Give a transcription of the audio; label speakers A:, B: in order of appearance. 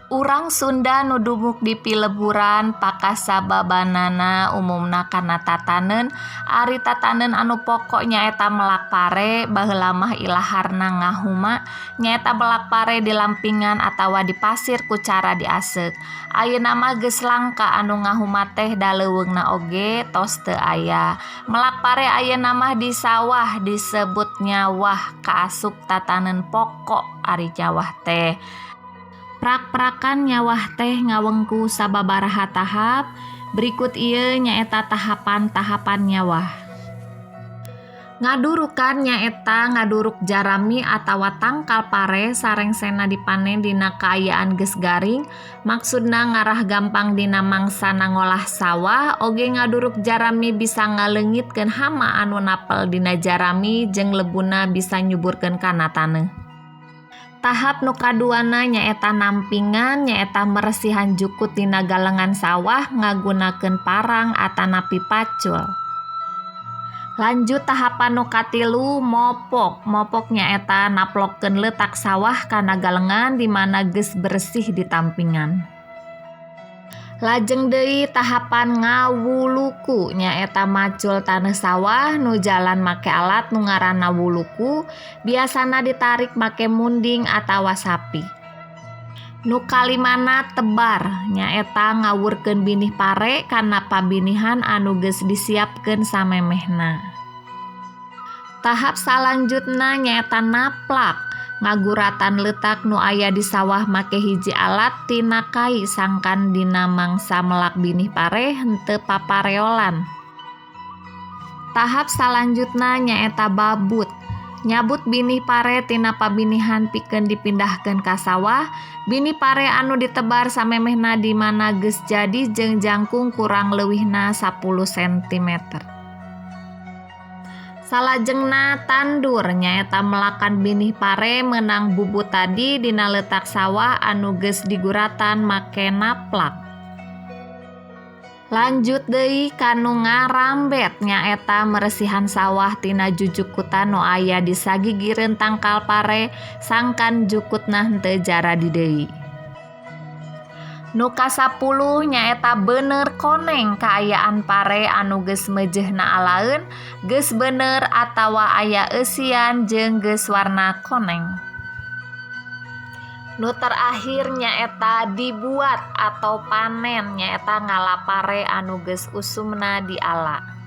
A: Urang Sunda nu dumuk di Pileburan pakasababanana umumna kana tatanen. Ari tatanen anu pokok nyaeta melak pare, baheula mah ilaharna ngahuma nyaeta melak pare di lampingan atawa di pasir ku cara diasek. Ayeuna mah geus langka anu ngahuma teh da leuweungna oge tos teu aya. Melak pare ayeuna mah di sawah disebutnya wah kaasup tatanen pokok ari Jawah teh. Prak-prakan nyawah teh ngawengku sababaraha tahap. Berikut ieu nyaeta tahapan-tahapan nyawah. Ngadurukan nyaeta ngaduruk jarami atawa tangkal pare sarengsena dipanen dina kaayaan geus garing. Maksudna ngarah gampang dina mangsana ngolah sawah. Oge ngaduruk jarami bisa ngaleungitkeun hama anu napel dina jarami jeung lebuna bisa nyuburkeun kana taneuh. Tahap nu kaduana nyaeta nampingan, nyaeta meresihan jukut dina galengan sawah ngagunakeun parang atanapi pacul. Lanjut tahapan nu katilu mopok. Mopok nyaeta naplokkeun leutak sawah kana galengan di mana geus bersih di tampingan. Lajeng deui tahapan ngawuluku nyaeta macul taneuh sawah nu jalan make alat nu ngaranna wuluku, biasana ditarik make munding atawa sapi. Nu kalimana tebar nyaeta ngawurkeun binih pare kana pabinihan anu geus disiapkeun samemehna. Tahap salanjutna nyaeta naplak. Ngaguratan leutak nu aya di sawah make hiji alat tina kai sangkan dina mangsa melak binih pare henteu papareolan. Tahap salanjutna nyaeta babut. Nyabut binih pare tina pabinihan pikeun dipindahkeun ka sawah. Binih pare anu ditebar samemehna di mana geus jadi jeung jangkung kurang leuwihna 10 cm. Salajengna tandur nyaeta melakan binih pare meunang bubut tadi dina leutak sawah anu geus diguratan make naplak. Lanjut deui kanu ngarambet nyaeta meresihan sawah tina jujukutan nu aya di sagigireun tangkal pare sangkan jukutna henteu jara di deui. Nu kasapuluh nyaeta bener koneng kaayaan pare anu geus meujeuhna alaeun, geus bener atawa aya eusian jeung geus warna koneng. Nu terakhir nyaeta dibuat atau panen nyaeta ngala pare anu geus usumna di ala.